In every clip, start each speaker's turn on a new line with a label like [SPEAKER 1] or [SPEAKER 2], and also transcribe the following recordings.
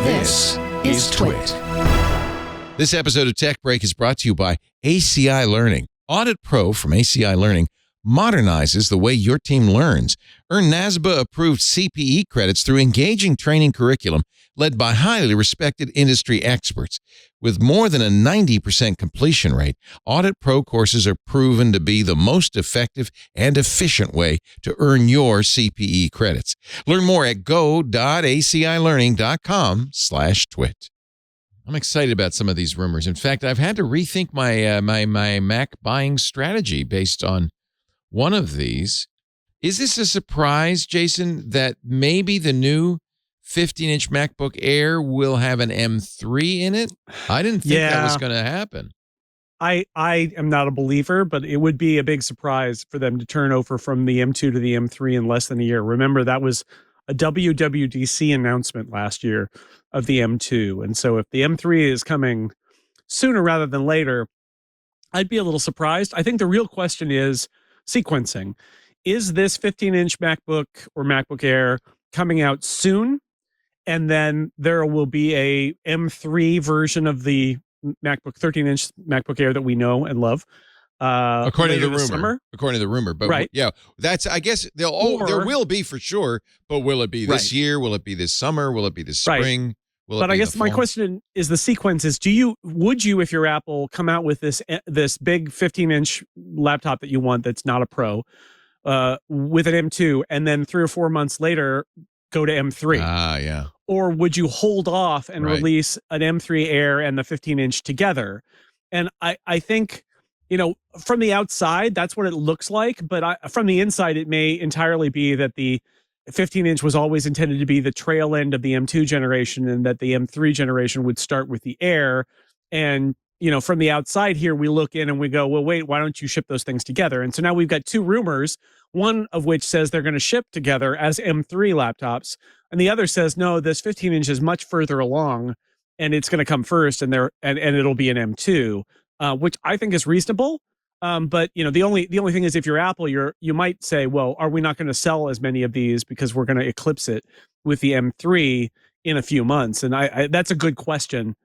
[SPEAKER 1] This is TWiT.
[SPEAKER 2] This episode of Tech Break is brought to you by ACI Learning. Audit Pro from ACI Learning modernizes the way your team learns. Earn NASBA-approved CPE credits through engaging training curriculum led by highly respected industry experts. With more than a 90% completion rate, Audit Pro courses are proven to be the most effective and efficient way to earn your CPE credits. Learn more at go.acilearning.com/twit. I'm excited about some of these rumors. In fact, I've had to rethink my my Mac buying strategy based on one of these. Is this a surprise, Jason, that maybe the new 15-inch MacBook Air will have an M3 in it? I didn't think that was going to happen.
[SPEAKER 3] I am not a believer, but it would be a big surprise for them to turn over from the M2 to the M3 in less than a year. Remember, that was a WWDC announcement last year of the M2. And so if the M3 is coming sooner rather than later, I'd be a little surprised. I think the real question is sequencing. Is this 15-inch MacBook or MacBook Air coming out soon? And then there will be a M3 version of the MacBook 13-inch MacBook Air that we know and love.
[SPEAKER 2] According to the rumor.
[SPEAKER 3] Summer.
[SPEAKER 2] According to the rumor. But
[SPEAKER 3] right.
[SPEAKER 2] Yeah, that's, I guess, there will be for sure, but will it be this year? Will it be this summer? Will it be this spring?
[SPEAKER 3] Right.
[SPEAKER 2] Will
[SPEAKER 3] but
[SPEAKER 2] it be
[SPEAKER 3] I guess my question is the sequence is, would you, if you're Apple, come out with this big 15-inch laptop that you want that's not a Pro with an M2, and then 3 or 4 months later go to M3?
[SPEAKER 2] Yeah.
[SPEAKER 3] Or would you hold off and release an M3 Air and the 15-inch together? And I think, from the outside, that's what it looks like. But from the inside, it may entirely be that the 15-inch was always intended to be the trail end of the M2 generation, and that the M3 generation would start with the Air. And, from the outside here, we look in and we go, well, wait, why don't you ship those things together? And so now we've got two rumors, one of which says they're going to ship together as M3 laptops, and the other says, no, this 15-inch is much further along, and it's going to come first, and it'll be an M2, which I think is reasonable. But the only thing is, if you're Apple, you might say, well, are we not going to sell as many of these because we're going to eclipse it with the M3 in a few months? And I that's a good question,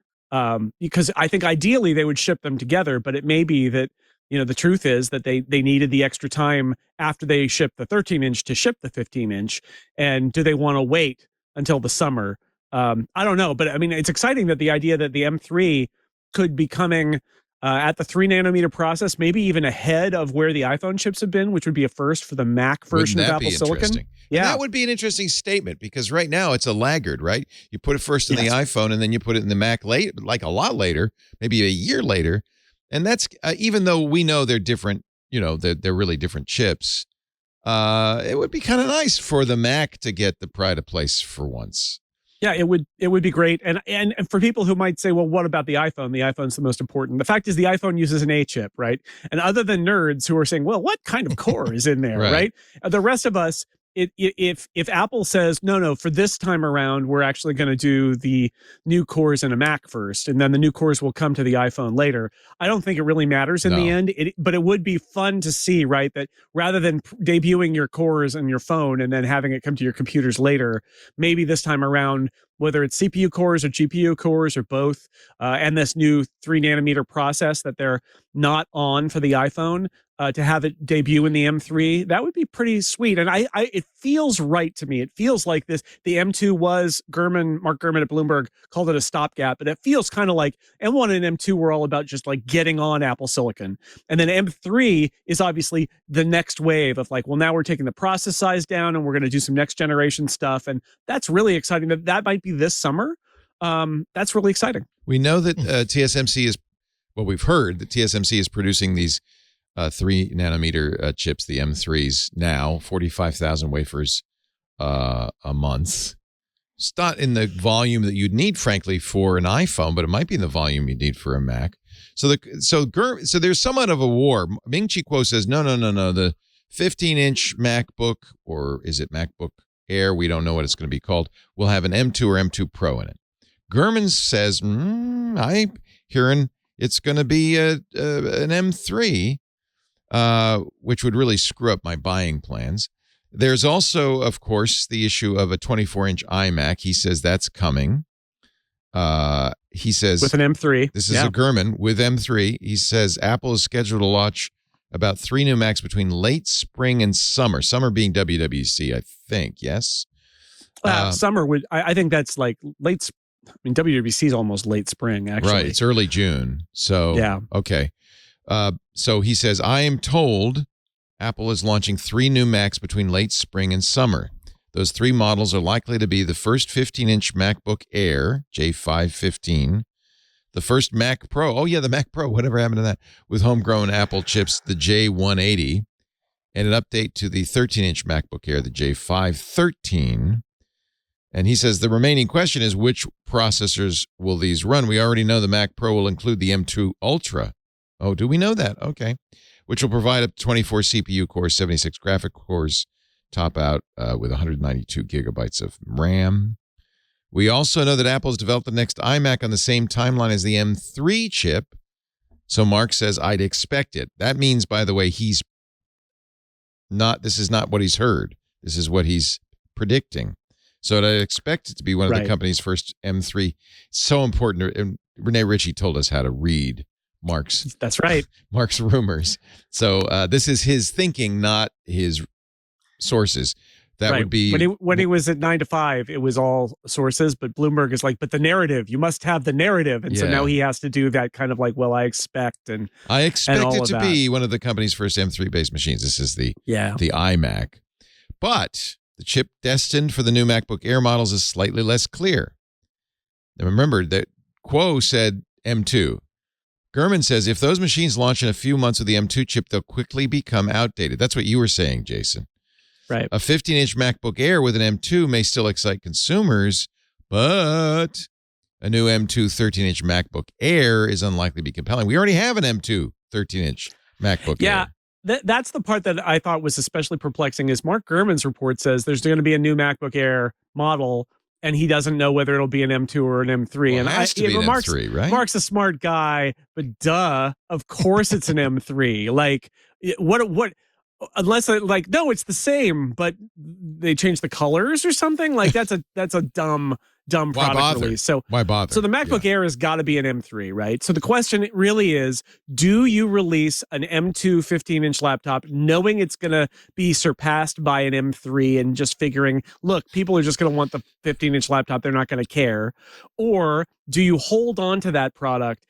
[SPEAKER 3] because I think ideally they would ship them together, but it may be that the truth is that they needed the extra time after they shipped the 13-inch to ship the 15-inch, and do they want to wait until the summer? I don't know, but I mean, it's exciting that the idea that the M3 could be coming at the 3-nanometer process, maybe even ahead of where the iPhone chips have been, which would be a first for the Mac version of Apple Silicon.
[SPEAKER 2] Yeah, that would be an interesting statement, because right now it's a laggard, right? You put it first in the iPhone, and then you put it in the Mac late, like a lot later, maybe a year later. And that's even though we know they're different, they're really different chips. It would be kind of nice for the Mac to get the pride of place for once.
[SPEAKER 3] Yeah, it would be great. And for people who might say, well, what about the iPhone? The iPhone's the most important. The fact is the iPhone uses an A chip, right? And other than nerds who are saying, well, what kind of core is in there, right? The rest of us, if Apple says, no, for this time around, we're actually going to do the new cores in a Mac first, and then the new cores will come to the iPhone later, I don't think it really matters in the end. But it would be fun to see, right, that rather than debuting your cores in your phone and then having it come to your computers later, maybe this time around, whether it's CPU cores or GPU cores or both, and this new 3-nanometer process that they're not on for the iPhone, to have it debut in the M3, that would be pretty sweet. And it feels right to me. It feels like the M2 was Mark Gurman at Bloomberg called it a stopgap, but it feels kind of like M1 and M2 were all about just like getting on Apple Silicon. And then M3 is obviously the next wave of like, well, now we're taking the process size down and we're going to do some next generation stuff. And that's really exciting. That might be this summer. That's really exciting.
[SPEAKER 2] We know that TSMC is, well, we've heard that TSMC is producing these 3-nanometer chips, the M3s now, 45,000 wafers a month. It's not in the volume that you'd need, frankly, for an iPhone, but it might be in the volume you need for a Mac. So there's somewhat of a war. Ming-Chi Kuo says, no. The 15-inch MacBook, or is it MacBook Air? We don't know what it's going to be called. Will have an M2 or M2 Pro in it. Gurman says, I'm hearing it's going to be an M3. Which would really screw up my buying plans. There's also, of course, the issue of a 24-inch iMac. He says that's coming. He says
[SPEAKER 3] with an M3.
[SPEAKER 2] This is a Gurman with M3. He says Apple is scheduled to launch about 3 new Macs between late spring and summer. Summer being WWDC, I think. Yes.
[SPEAKER 3] Summer would. I think that's like late. I mean, WWDC is almost late spring. Actually,
[SPEAKER 2] right. It's early June. So
[SPEAKER 3] yeah.
[SPEAKER 2] Okay. So he says, I am told Apple is launching 3 new Macs between late spring and summer. Those 3 models are likely to be the first 15-inch MacBook Air, J515, the first Mac Pro, the Mac Pro, whatever happened to that, with homegrown Apple chips, the J180, and an update to the 13-inch MacBook Air, the J513. And he says the remaining question is, which processors will these run? We already know the Mac Pro will include the M2 Ultra. Oh, do we know that? Okay. Which will provide up to 24 CPU cores, 76 graphic cores, top out with 192 gigabytes of RAM. We also know that Apple has developed the next iMac on the same timeline as the M3 chip. So Mark says, I'd expect it. That means, by the way, this is not what he's heard. This is what he's predicting. So I'd expect it to be one of the company's first M3. So important. And Rene Ritchie told us how to read Mark's.
[SPEAKER 3] That's right.
[SPEAKER 2] Mark's rumors. So this is his thinking, not his sources. That would be
[SPEAKER 3] when he was at 9 to 5, it was all sources, but Bloomberg is like, but the narrative, you must have the narrative. And so now he has to do that kind of like, well, I expect it to
[SPEAKER 2] be one of the company's first M3 based machines. This is the iMac. But the chip destined for the new MacBook Air models is slightly less clear. Now remember that Kuo said M2. Gurman says if those machines launch in a few months with the M2 chip, they'll quickly become outdated. That's what you were saying, Jason.
[SPEAKER 3] Right.
[SPEAKER 2] A 15-inch MacBook Air with an M2 may still excite consumers, but a new M2 13-inch MacBook Air is unlikely to be compelling. We already have an M2 13-inch MacBook Air.
[SPEAKER 3] That's the part that I thought was especially perplexing is Mark Gurman's report says there's going to be a new MacBook Air model, and he doesn't know whether it'll be an M2 or an M3.
[SPEAKER 2] Well, it has to be an M3, right?
[SPEAKER 3] Mark's a smart guy, but of course it's an M3. Like, what? Unless no, it's the same, but they changed the colors or something. Like that's a dumb product release. So
[SPEAKER 2] why bother?
[SPEAKER 3] So the MacBook Air has got to be an M3, right? So the question really is, do you release an M2 15-inch laptop knowing it's going to be surpassed by an M3 and just figuring, look, people are just going to want the 15-inch laptop, they're not going to care? Or do you hold on to that product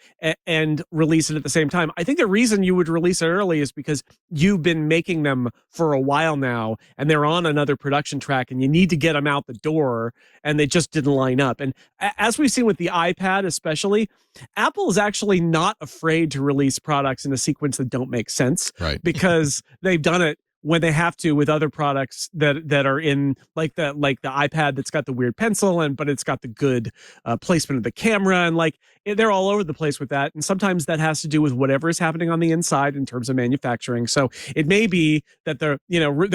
[SPEAKER 3] and release it at the same time? I think the reason you would release it early is because you've been making them for a while now and they're on another production track and you need to get them out the door and they just didn't line up. And as we've seen with the iPad especially, Apple is actually not afraid to release products in a sequence that don't make sense,
[SPEAKER 2] right?
[SPEAKER 3] Because they've done it when they have to with other products that are in like the iPad that's got the weird pencil but it's got the good placement of the camera and they're all over the place with that. And sometimes that has to do with whatever is happening on the inside in terms of manufacturing. So it may be that their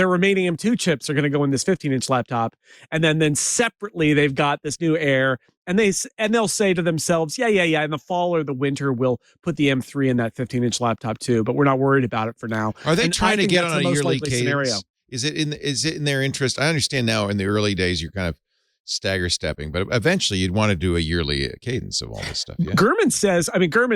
[SPEAKER 3] remaining M2 chips are going to go in this 15-inch laptop, and then separately they've got this new Air. And they'll say to themselves, yeah, in the fall or the winter, we'll put the M3 in that 15-inch laptop too, but we're not worried about it for now.
[SPEAKER 2] Are they trying to get on a yearly cadence? Scenario. Is it in their interest? I understand now in the early days you're kind of stagger stepping, but eventually you'd want to do a yearly cadence of all this stuff. Yeah?
[SPEAKER 3] Gurman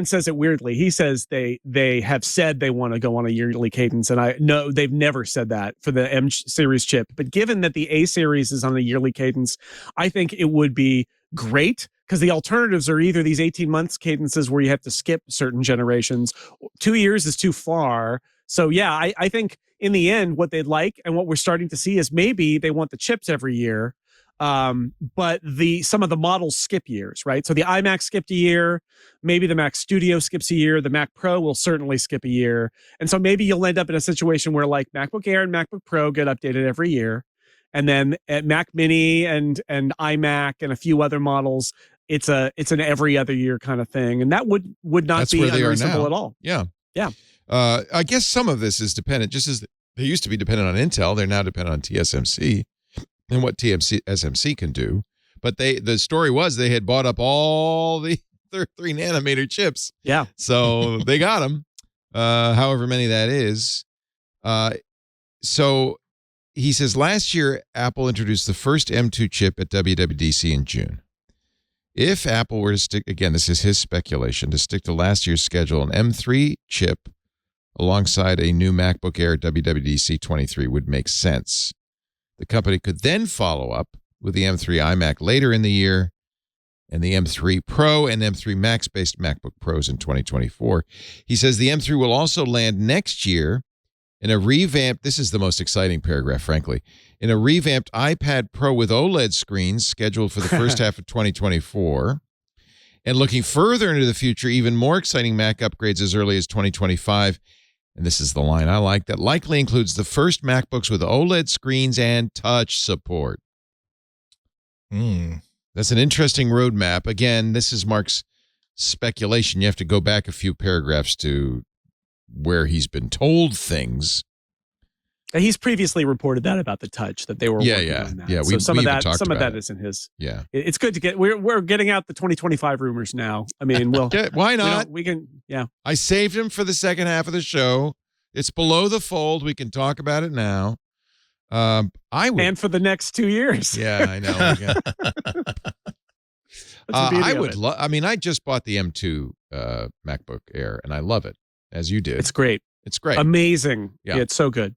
[SPEAKER 3] says it weirdly. He says they have said they want to go on a yearly cadence, and I know they've never said that for the M series chip. But given that the A series is on a yearly cadence, I think it would be great because the alternatives are either these 18 months cadences where you have to skip certain generations. 2 years is too far. So yeah, I think in the end, what they'd like and what we're starting to see is maybe they want the chips every year. But some of the models skip years, right? So the iMac skipped a year, maybe the Mac Studio skips a year, the Mac Pro will certainly skip a year. And so maybe you'll end up in a situation where like MacBook Air and MacBook Pro get updated every year. And then at Mac Mini and iMac and a few other models, it's an every other year kind of thing. And that would not be unreasonable at all.
[SPEAKER 2] Yeah.
[SPEAKER 3] Yeah.
[SPEAKER 2] I guess some of this is dependent, just as they used to be dependent on Intel, they're now dependent on TSMC and what TSMC can do. But the story was they had bought up all the 3 nanometer chips.
[SPEAKER 3] Yeah.
[SPEAKER 2] So they got them, however many that is. So he says last year, Apple introduced the first M2 chip at WWDC in June. If Apple were to stick, again, this is his speculation, to stick to last year's schedule, an M3 chip alongside a new MacBook Air WWDC 23 would make sense. The company could then follow up with the M3 iMac later in the year and the M3 Pro and M3 Max-based MacBook Pros in 2024. He says the M3 will also land next year in a revamped, this is the most exciting paragraph, frankly, in a revamped iPad Pro with OLED screens scheduled for the first half of 2024. And looking further into the future, even more exciting Mac upgrades as early as 2025. And this is the line I like, that likely includes the first MacBooks with OLED screens and touch support. That's an interesting roadmap. Again, this is Mark's speculation. You have to go back a few paragraphs to where he's been told things.
[SPEAKER 3] He's previously reported that about the touch, that they were working on that.
[SPEAKER 2] Yeah,
[SPEAKER 3] so some of that
[SPEAKER 2] it.
[SPEAKER 3] isn't his.
[SPEAKER 2] Yeah,
[SPEAKER 3] it's good to get. We're getting out the 2025 rumors now. I mean, we'll
[SPEAKER 2] why not?
[SPEAKER 3] We can. Yeah,
[SPEAKER 2] I saved him for the second half of the show. It's below the fold. We can talk about it now. I would,
[SPEAKER 3] and for the next 2 years.
[SPEAKER 2] Yeah, I know. Yeah. I would love. I mean, I just bought the M2 MacBook Air, and I love it, as you did.
[SPEAKER 3] It's great.
[SPEAKER 2] It's great.
[SPEAKER 3] Amazing. Yeah, it's so good.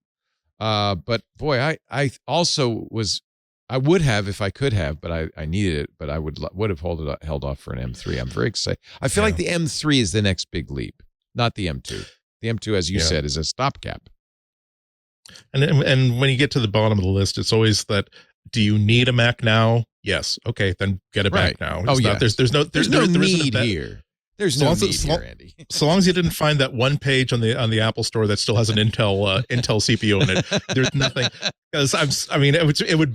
[SPEAKER 2] But boy, I also was, I would have if I could have, but I needed it. But I would have held off for an M3. I'm very excited. I feel like the M3 is the next big leap, not the M2. The M2, as you said, is a stopgap.
[SPEAKER 4] And when you get to the bottom of the list, it's always that, do you need a Mac now? Yes. Okay, then get a Mac now. There's no
[SPEAKER 2] need here. There's no need here, Andy.
[SPEAKER 4] So long as you didn't find that one page on the Apple Store that still has an Intel CPU in it, there's nothing. Because it would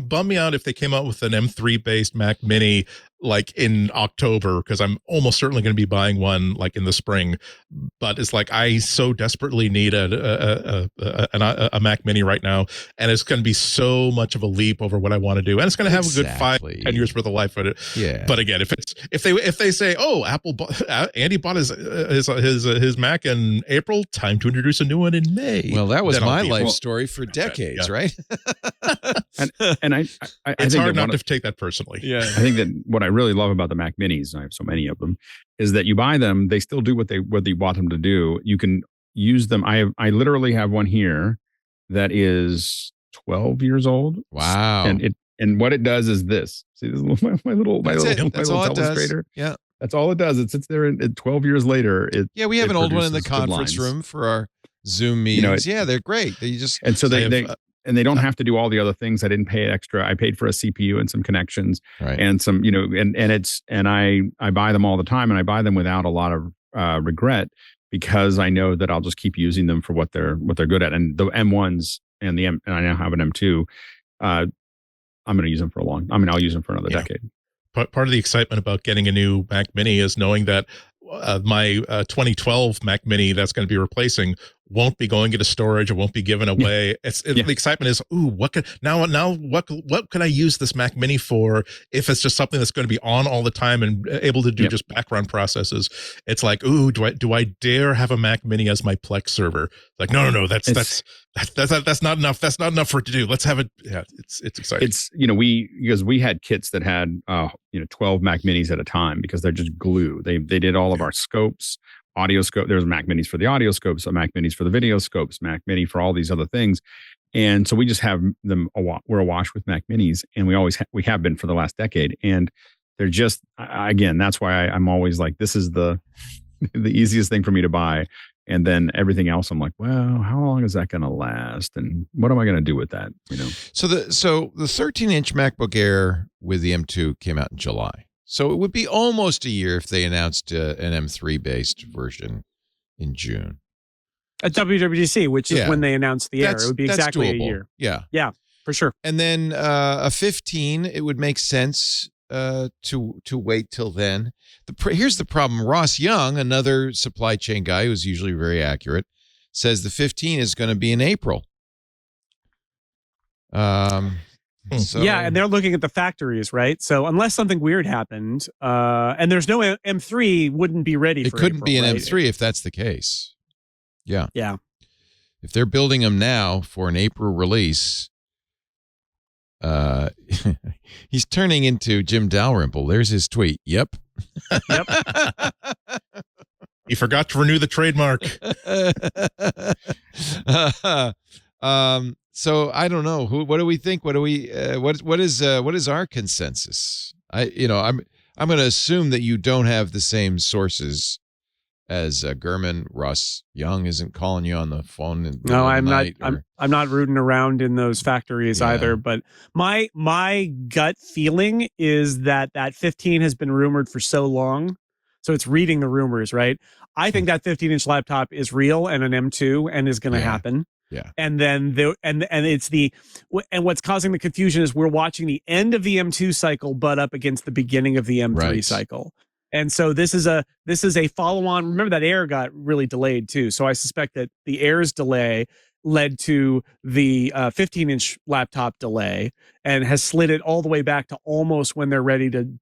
[SPEAKER 4] bum me out if they came out with an M3 based Mac Mini like in October, because I'm almost certainly going to be buying one like in the spring. But it's like I so desperately need a Mac Mini right now, and it's going to be so much of a leap over what I want to do, and it's going to have a good 5-10 years worth of life with it.
[SPEAKER 2] Yeah.
[SPEAKER 4] But again, if they say, oh, Andy bought his Mac in April, time to introduce a new one in May.
[SPEAKER 2] Well, that was my life story for decades, right?
[SPEAKER 5] and I
[SPEAKER 4] it's
[SPEAKER 5] think
[SPEAKER 4] hard not to take that personally.
[SPEAKER 2] Yeah,
[SPEAKER 5] I think that what I really love about the Mac Minis, and I have so many of them, is that you buy them, they still do what you bought them to do. You can use them. I literally have one here that is 12 years old.
[SPEAKER 2] Wow.
[SPEAKER 5] And what it does is this. See, this is my little illustrator.
[SPEAKER 2] Yeah.
[SPEAKER 5] That's all it does. It sits there, and 12 years later,
[SPEAKER 2] we have an old one in the conference room for our Zoom meetings. They're great. They don't have to do all the other things. I didn't pay extra. I paid for a CPU and some connections, and some, and I buy them all the time, and I buy them without a lot of regret, because I know that I'll just keep using them for what they're good at. And the M1s and and I now have an M2. I'm going to use them I'll use them for another decade.
[SPEAKER 4] Part of the excitement about getting a new Mac Mini is knowing that my 2012 Mac Mini that's going to be replacing won't be going into storage or won't be given away. The excitement is, what can I use this Mac Mini for if it's just something that's going to be on all the time and able to do just background processes? It's like, do I dare have a Mac Mini as my Plex server? Like, no, that's not enough. That's not enough for it to do. Let's have it. Yeah, it's exciting.
[SPEAKER 5] It's because we had kits that had 12 Mac Minis at a time, because they're just glue. They did all of our scopes. Audio scope. There's Mac Minis for the audio scopes, a Mac Minis for the video scopes, Mac Mini for all these other things, and so we just have them. We're awash with Mac Minis, and we have been for the last decade. And they're just, again, that's why I'm always like, this is the easiest thing for me to buy, and then everything else, I'm like, well, how long is that going to last, and what am I going to do with that?
[SPEAKER 2] So the 13-inch MacBook Air with the M2 came out in July. So it would be almost a year if they announced an M3-based version in June.
[SPEAKER 3] At WWDC, which is when they announced the Air. It would be exactly
[SPEAKER 2] doable.
[SPEAKER 3] A year.
[SPEAKER 2] Yeah.
[SPEAKER 3] Yeah, for sure.
[SPEAKER 2] And then a 15, it would make sense to wait till then. Here's the problem. Ross Young, another supply chain guy who's usually very accurate, says the 15 is going to be in April. So,
[SPEAKER 3] and they're looking at the factories, right? So unless something weird happened, and there's no M3 wouldn't be ready for
[SPEAKER 2] it couldn't
[SPEAKER 3] April,
[SPEAKER 2] be an
[SPEAKER 3] right?
[SPEAKER 2] M3 if that's the case. Yeah.
[SPEAKER 3] Yeah.
[SPEAKER 2] If they're building them now for an April release, He's turning into Jim Dalrymple. There's his tweet. Yep.
[SPEAKER 3] Yep.
[SPEAKER 4] He forgot to renew the trademark.
[SPEAKER 2] So I don't know. What do we think? What is our consensus? I'm going to assume that you don't have the same sources as Gurman. Russ Young isn't calling you on the phone.
[SPEAKER 3] No, I'm not. I'm not rooting around in those factories
[SPEAKER 2] Yeah.
[SPEAKER 3] either. But my gut feeling is that 15 has been rumored for so long, so it's reading the rumors, right? I think that 15-inch laptop is real and an M2 and is going to happen.
[SPEAKER 2] Yeah.
[SPEAKER 3] And then what's causing the confusion is we're watching the end of the M2 cycle butt up against the beginning of the M3 cycle. And so this is a follow-on. Remember that Air got really delayed too. So I suspect that the Air's delay led to the 15-inch laptop delay and has slid it all the way back to almost when they're ready to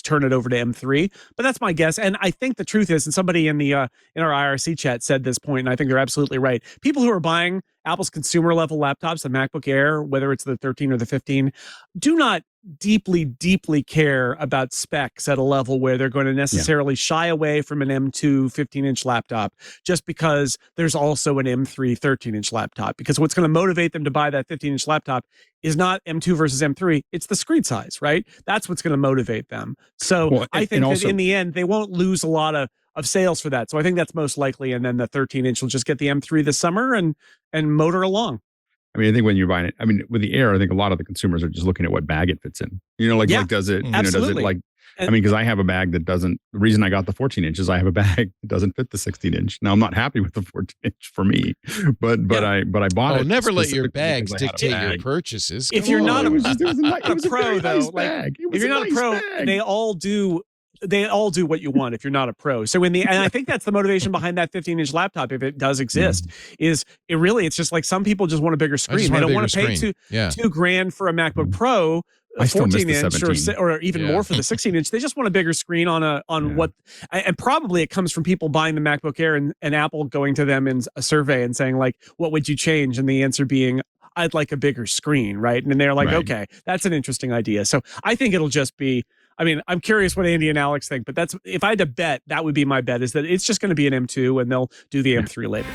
[SPEAKER 3] turn it over to M3. But that's my guess. And I think the truth is, and somebody in our IRC chat said this point, and I think they're absolutely right. People who are buying Apple's consumer level laptops, the MacBook Air, whether it's the 13 or the 15, do not deeply care about specs at a level where they're going to necessarily shy away from an M2 15-inch laptop just because there's also an M3 13-inch laptop. Because what's going to motivate them to buy that 15-inch laptop is not M2 versus M3, it's the screen size, right? That's what's going to motivate them. So I think that in the end, they won't lose a lot of sales for that. So I think that's most likely. And then the 13-inch will just get the M3 this summer and motor along.
[SPEAKER 5] I mean, I think when you're buying it, I mean, with the Air, I think a lot of the consumers are just looking at what bag it fits in. Like does it, does it like, I mean, because I have a bag that doesn't, the reason I got the 14 inches, I have a bag that doesn't fit the 16 inch. Now I'm not happy with the 14 inch for me, but I bought it.
[SPEAKER 2] Never let your bags dictate your purchases.
[SPEAKER 3] If you're not a pro,
[SPEAKER 5] though,
[SPEAKER 3] if you're not a pro, they all do what you want if you're not a pro. So and I think that's the motivation behind that 15-inch laptop, if it does exist, is it's just like some people just want a bigger screen. They don't want to pay $2,000 for a MacBook Pro, a 14-inch or even more for the 16-inch. They just want a bigger screen what, and probably it comes from people buying the MacBook Air and Apple going to them in a survey and saying like, what would you change? And the answer being, I'd like a bigger screen, right? And they're like, okay, that's an interesting idea. So I think it'll just be, I mean, I'm curious what Andy and Alex think, but if I had to bet, that would be my bet, is that it's just going to be an M2 and they'll do the M3 later.